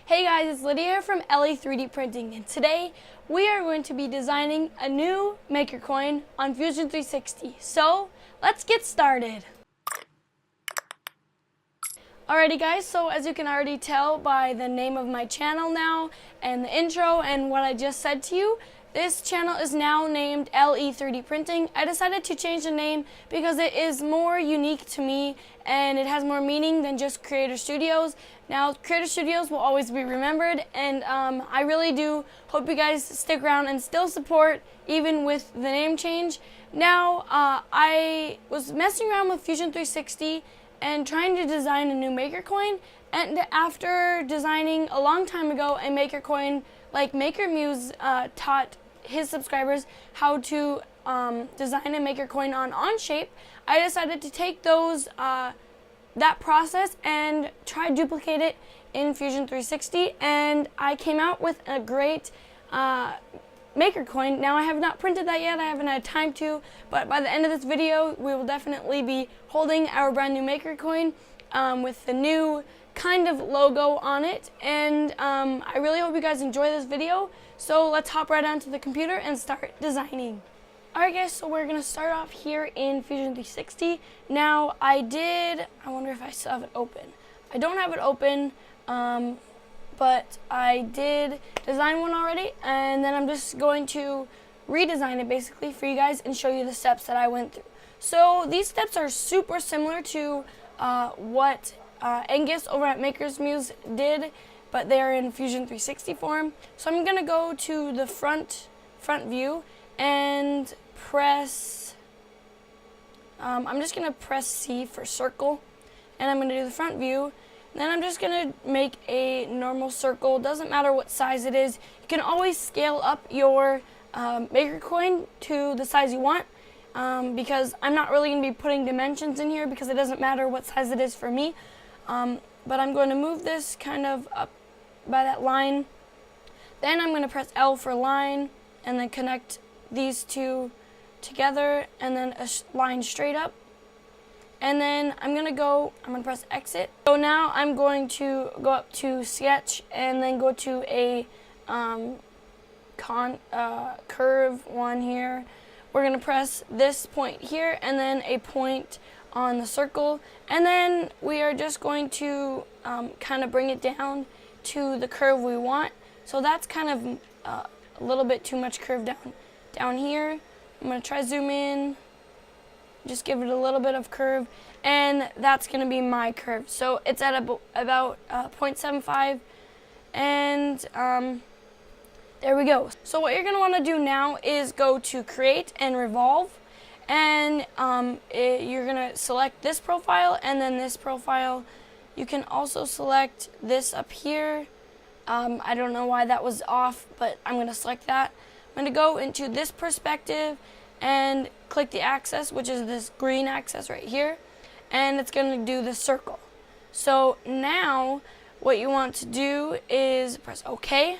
Hey guys, it's Lydia here from LA 3D Printing, and today we are going to be designing a new maker coin on Fusion 360. So let's get started. Alrighty guys, so as you can already tell by the name of my channel now and the intro and what I just said to you, this channel is now named LE 3D Printing. I decided to change the name because it is more unique to me and it has more meaning than just Creator Studios. Now, Creator Studios will always be remembered, and I really do hope you guys stick around and still support even with the name change. Now, I was messing around with Fusion 360 and trying to design a new maker coin, and after designing a long time ago a maker coin like MakerMuse taught his subscribers how to design a maker coin on Onshape, I decided to take those that process and try to duplicate it in Fusion 360, and I came out with a great maker coin. Now I have not printed that yet, I haven't had time to, but by the end of this video we will definitely be holding our brand new maker coin with the new kind of logo on it, and I really hope you guys enjoy this video. So let's hop right onto the computer and start designing. Alright guys, so we're going to start off here in Fusion 360. Now I wonder if I still have it open. I don't have it open, but I did design one already, and then I'm just going to redesign it basically for you guys and show you the steps that I went through. So these steps are super similar to what Angus over at MakerMuse did, but they're in Fusion 360 form. So I'm going to go to the front view and press, I'm just going to press C for circle, and I'm going to do the front view. Then I'm just going to make a normal circle. Doesn't matter what size it is. You can always scale up your maker coin to the size you want, because I'm not really going to be putting dimensions in here because it doesn't matter what size it is for me. But I'm going to move this kind of up by that line. Then I'm going to press L for line and then connect these two together and then a line straight up. And then I'm going to press exit. So now I'm going to go up to sketch and then go to a curve one here. We're going to press this point here and then a point on the circle, and then we are just going to kind of bring it down to the curve we want. So that's kind of a little bit too much curve down here. I'm going to try zoom in, just give it a little bit of curve, and that's going to be my curve. So it's at about 0.75, and there we go. So what you're going to want to do now is go to create and revolve, and you're going to select this profile and then this profile. You can also select this up here. I don't know why that was off, but I'm going to select that. I'm going to go into this perspective and click the axis, which is this green axis right here, and it's going to do the circle. So now what you want to do is press OK,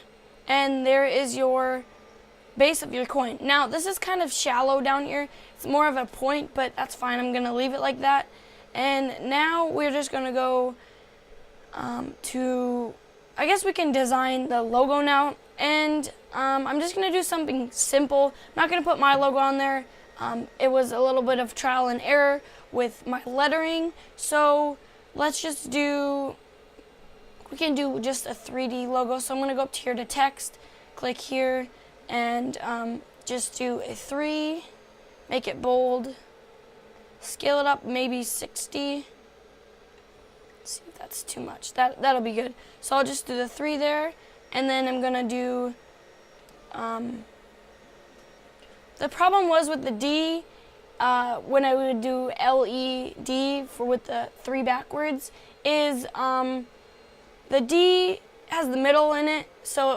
and there is your base of your coin. Now this is kind of shallow down here. It's more of a point, but that's fine. I'm going to leave it like that. And now we're just going to go to, I guess we can design the logo now. And I'm just going to do something simple. I'm not going to put my logo on there. It was a little bit of trial and error with my lettering. So let's just do, we can do just a 3D logo. So I'm going to go up here to text, click here, and just do a 3, make it bold, scale it up maybe 60. Let's see if that's too much. That'll be good. So I'll just do the 3 there, and then I'm gonna do, the problem was with the D, when I would do LED with the 3 backwards, is the D has the middle in it, so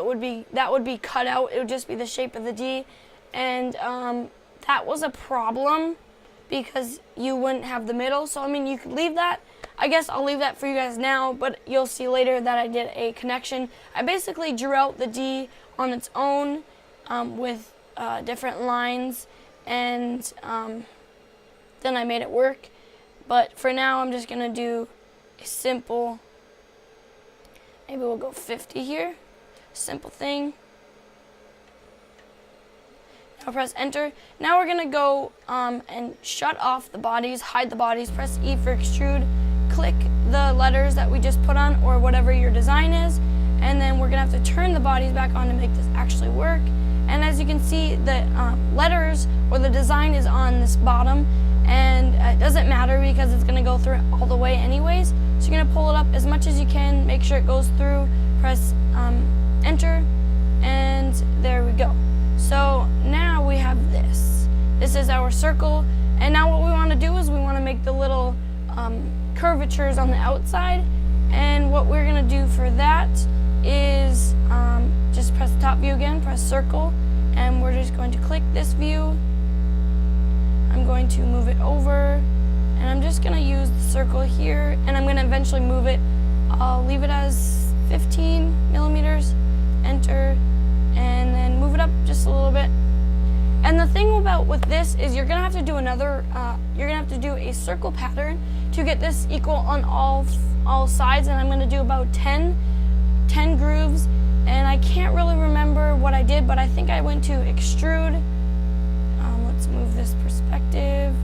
that would be cut out. It would just be the shape of the D, and that was a problem because you wouldn't have the middle. So I mean, you could leave that. I guess I'll leave that for you guys now, but you'll see later that I did a connection. I basically drew out the D on its own with different lines, and then I made it work. But for now, I'm just gonna do a simple Maybe we'll go 50 here. Simple thing. Now press enter. Now we're gonna go and shut off the bodies, hide the bodies, press E for extrude, click the letters that we just put on or whatever your design is, and then we're gonna have to turn the bodies back on to make this actually work. And as you can see, the letters or the design is on this bottom, and it doesn't matter because it's gonna go through it all the way anyways. So you're gonna pull it up as much as you can, make sure it goes through, press enter, and there we go. So now we have this. This is our circle, and now what we wanna do is we wanna make the little curvatures on the outside, and what we're gonna do for that is just press the top view again, press circle, and we're just going to click this view. I'm going to move it over, and I'm just gonna use the circle here, and I'm gonna eventually move it. I'll leave it as 15 millimeters, enter, and then move it up just a little bit. And the thing about with this is you're gonna have to do another, you're gonna have to do a circle pattern to get this equal on all sides, and I'm gonna do about 10 grooves, and I can't really remember what I did, but I think I went to extrude. Let's move this perspective.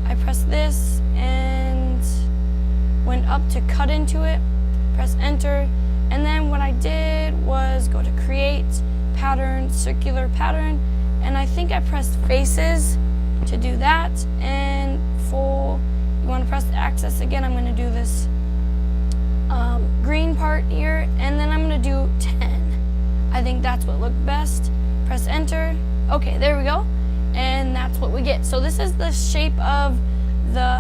I pressed this and went up to cut into it, press enter, and then what I did was go to create, pattern, circular pattern, and I think I pressed faces to do that, and full, you want to press the axis again. I'm going to do this green part here, and then I'm going to do 10. I think that's what looked best. Press enter. Okay, there we go. And that's what we get. So this is the shape of the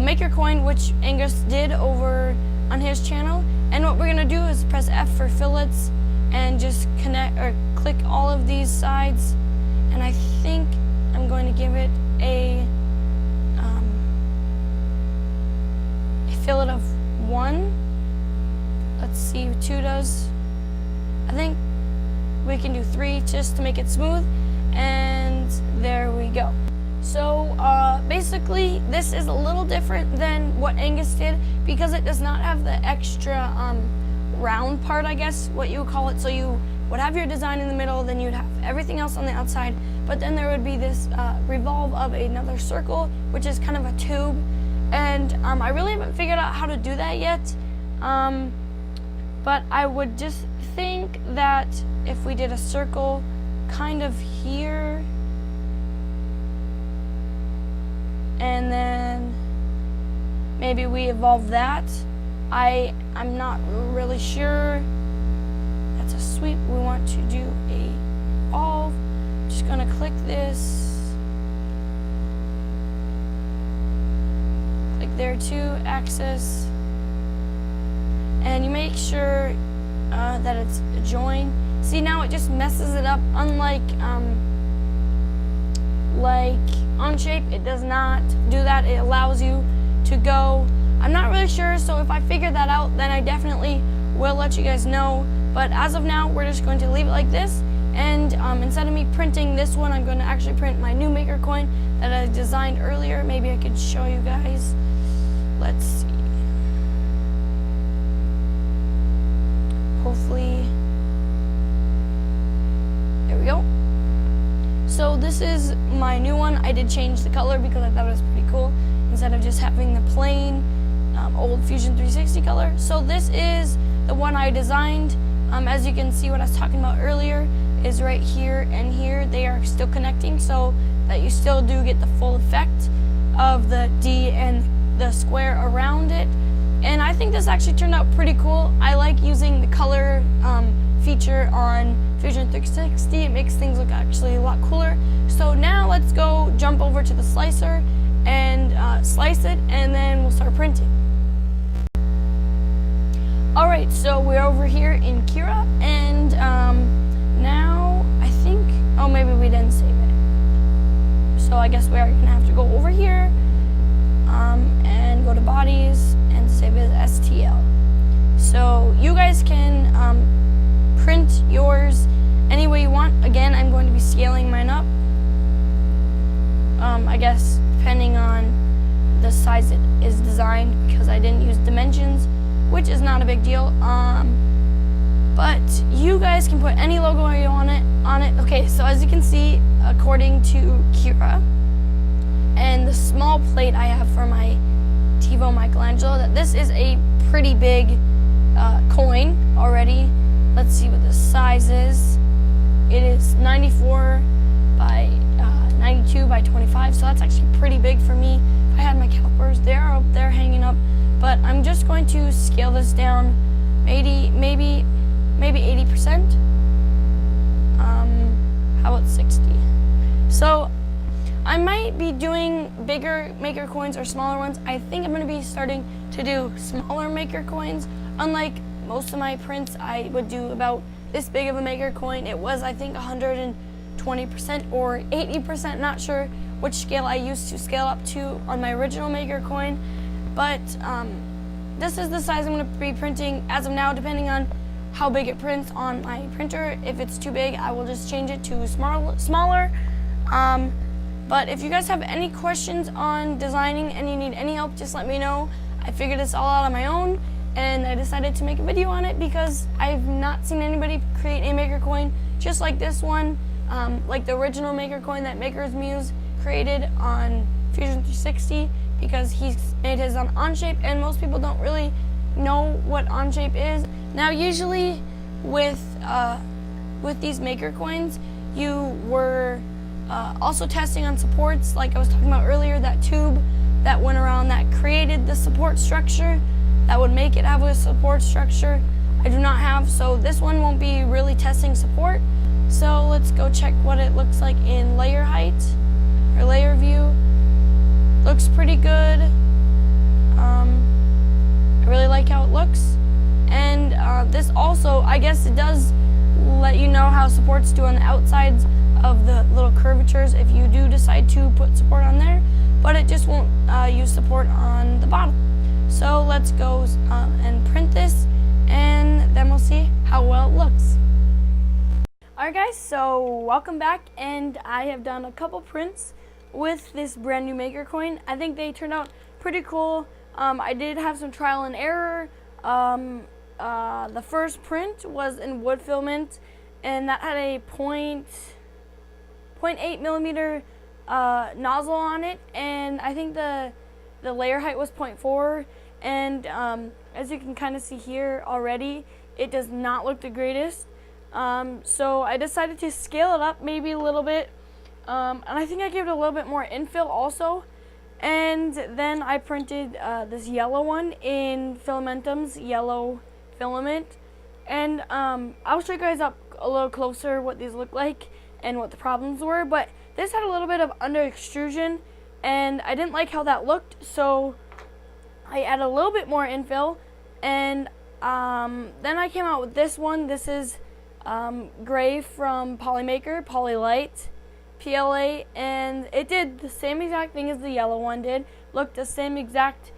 Make Your Coin, which Angus did over on his channel. And what we're gonna do is press F for fillets and just connect or click all of these sides. And I think I'm going to give it a fillet of 1. Let's see what 2 does. I think we can do 3 just to make it smooth, and there we go. So basically this is a little different than what Angus did because it does not have the extra round part, I guess what you would call it. So you would have your design in the middle, then you'd have everything else on the outside, but then there would be this revolve of another circle, which is kind of a tube, and I really haven't figured out how to do that yet, but I would just think that if we did a circle kind of here, and then maybe we evolve that. I'm not really sure. That's a sweep. We want to do a evolve. I'm just gonna click this. Click there too, axis. And you make sure that it's a join. See, now it just messes it up, unlike like Onshape, it does not do that. It allows you to go. I'm not really sure, so if I figure that out, then I definitely will let you guys know. But as of now, we're just going to leave it like this. And instead of me printing this one, I'm going to actually print my new Maker coin that I designed earlier. Maybe I could show you guys. Let's see. Hopefully, there we go. So this is my new one. I did change the color because I thought it was pretty cool instead of just having the plain old Fusion 360 color. So this is the one I designed. As you can see, what I was talking about earlier is right here and here. They are still connecting so that you still do get the full effect of the D and the square around it. And I think this actually turned out pretty cool. I like using the color feature on Fusion 360. It makes things look actually a lot cooler. So now let's go jump over to the slicer and slice it, and then we'll start printing. Alright, so we're over here in Kira, and now I think, oh, maybe we didn't save it. So I guess we are going to have to go over here and go to bodies and save it as STL. So you guys can print yours any way you want. Again, I'm going to be scaling mine up. I guess depending on the size it is designed, because I didn't use dimensions. which is not a big deal. But you guys can put any logo you want on it. Okay, so as you can see, according to Kira, and the small plate I have for my Tevo Michelangelo, that this is a pretty big coin already. Let's see what the size is. It is 94 by 92 by 25, so that's actually pretty big for me. If I had my calipers, they're up there hanging up, but I'm just going to scale this down, maybe 80%. How about 60? So I might be doing bigger maker coins or smaller ones. I think I'm going to be starting to do smaller maker coins. Unlike most of my prints, I would do about this big of a maker coin. It was, I think, 120% or 80%, not sure which scale I used to scale up to on my original maker coin. But this is the size I'm going to be printing as of now, depending on how big it prints on my printer. If it's too big, I will just change it to smaller. But if you guys have any questions on designing and you need any help, just let me know. I figured this all out on my own, and I decided to make a video on it because I've not seen anybody create a maker coin just like this one, like the original maker coin that Maker's Muse created on Fusion 360, because he's made his on Onshape, and most people don't really know what Onshape is. Now, usually with these maker coins, you were also testing on supports, like I was talking about earlier, that tube that went around that created the support structure, that would make it have a support structure I do not have, so this one won't be really testing support. So let's go check what it looks like in layer height, or layer view. Looks pretty good. I really like how it looks. And this also, I guess it does let you know how supports do on the outsides of the little curvatures if you do decide to put support on there, but it just won't use support on the bottom. So let's go and print this, and then we'll see how well it looks. Alright guys, so welcome back, and I have done a couple prints with this brand new maker coin. I think they turned out pretty cool. I did have some trial and error. The first print was in wood filament, and that had a 0.8 millimeter nozzle on it, and I think the layer height was 0.4, and as you can kind of see here already, it does not look the greatest. So I decided to scale it up maybe a little bit, and I think I gave it a little bit more infill also. And then I printed this yellow one in Filamentum's yellow filament, and I'll show you guys up a little closer what these look like and what the problems were. But this had a little bit of under extrusion, and I didn't like how that looked, so I added a little bit more infill. And then I came out with this one. This is gray from Polymaker, Polylight PLA, and it did the same exact thing as the yellow one did. Looked the same exact.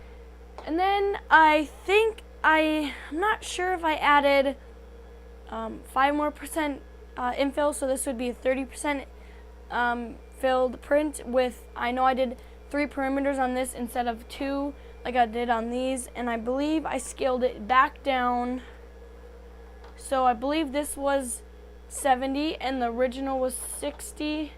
And then I think I'm not sure if I added 5% more infill, so this would be a 30% filled print with, I know I did 3 perimeters on this instead of 2 like I did on these, and I believe I scaled it back down. So I believe this was 70 and the original was 60.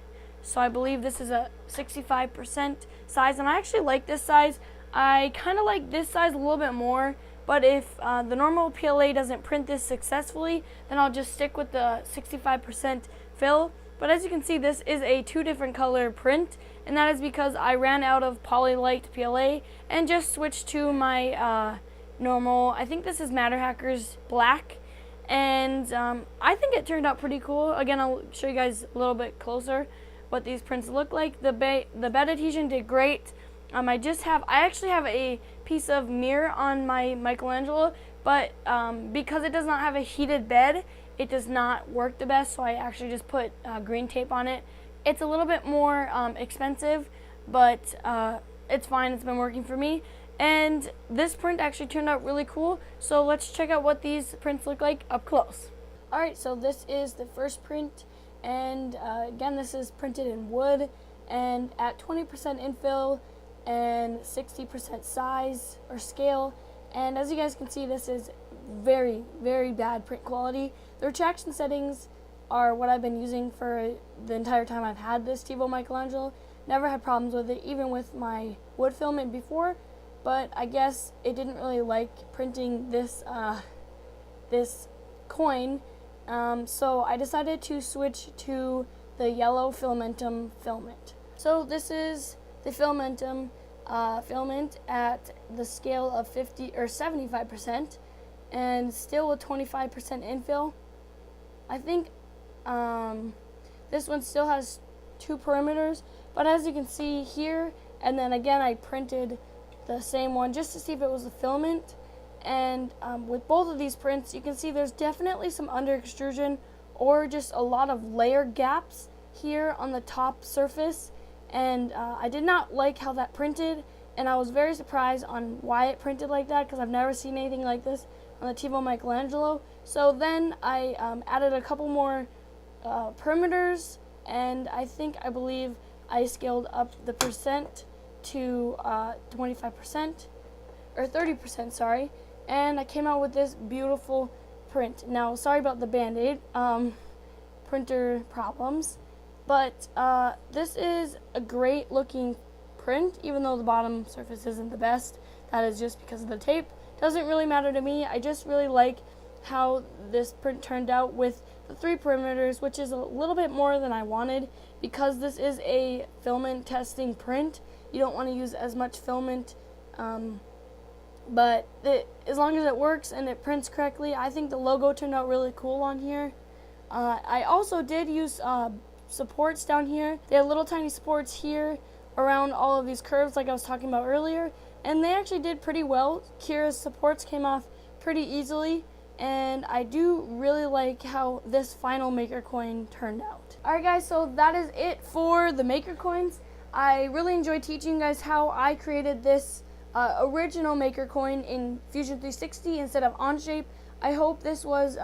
So I believe this is a 65% size, and I actually like this size. I kind of like this size a little bit more, but if the normal PLA doesn't print this successfully, then I'll just stick with the 65% fill. But as you can see, this is a 2 different color print, and that is because I ran out of Polylight PLA and just switched to my normal, I think this is Matter Hackers Black, and I think it turned out pretty cool. Again, I'll show you guys a little bit closer what these prints look like. The bed adhesion did great. I actually have a piece of mirror on my Michelangelo, but because it does not have a heated bed, it does not work the best, so I actually just put green tape on it. It's a little bit more expensive, but it's fine. It's been working for me. And this print actually turned out really cool, so let's check out what these prints look like up close. Alright, so this is the first print, and again, this is printed in wood and at 20% infill and 60% size or scale, And as you guys can see, this is very, very bad print quality. The retraction settings are what I've been using for the entire time I've had this Tevo Michelangelo. Never had problems with it, even with my wood filament before, but I guess it didn't really like printing this this coin, so I decided to switch to the yellow Filamentum filament. So this is the Filamentum filament at the scale of 50 or 75%, and still with 25% infill. I think this one still has 2 perimeters, but as you can see here, and then again I printed the same one just to see if it was a filament, and with both of these prints you can see there's definitely some under extrusion or just a lot of layer gaps here on the top surface, and I did not like how that printed, and I was very surprised on why it printed like that, because I've never seen anything like this on the Tevo Michelangelo. So then I added a couple more perimeters, and I believe I scaled up the percent to 25% or 30%, sorry, and I came out with this beautiful print. Now, sorry about the band-aid printer problems, but this is a great looking print, even though the bottom surface isn't the best. That is just because of the tape. Doesn't really matter to me. I just really like how this print turned out with the 3 perimeters, which is a little bit more than I wanted, because this is a filament testing print. You don't want to use as much filament, but as long as it works and it prints correctly, I think the logo turned out really cool on here. I also did use supports down here. They had little tiny supports here around all of these curves like I was talking about earlier, and they actually did pretty well. Kira's supports came off pretty easily, and I do really like how this final maker coin turned out. Alright guys, so that is it for the maker coins. I really enjoyed teaching you guys how I created this original maker coin in Fusion 360 instead of Onshape. I hope this was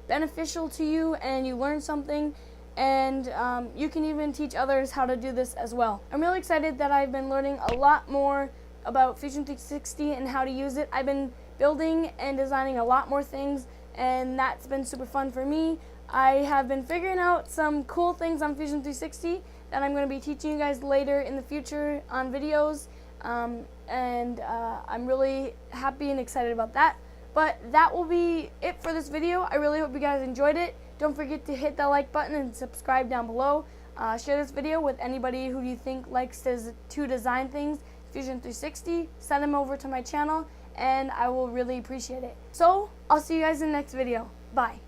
beneficial to you and you learned something, and you can even teach others how to do this as well. I'm really excited that I've been learning a lot more about Fusion 360 and how to use it. I've been building and designing a lot more things, and that's been super fun for me. I have been figuring out some cool things on Fusion 360 that I'm going to be teaching you guys later in the future on videos, and I'm really happy and excited about that. But that will be it for this video. I really hope you guys enjoyed it. Don't forget to hit that like button and subscribe down below. Share this video with anybody who you think likes to design things Fusion 360. Send them over to my channel, and I will really appreciate it. So I'll see you guys in the next video. Bye.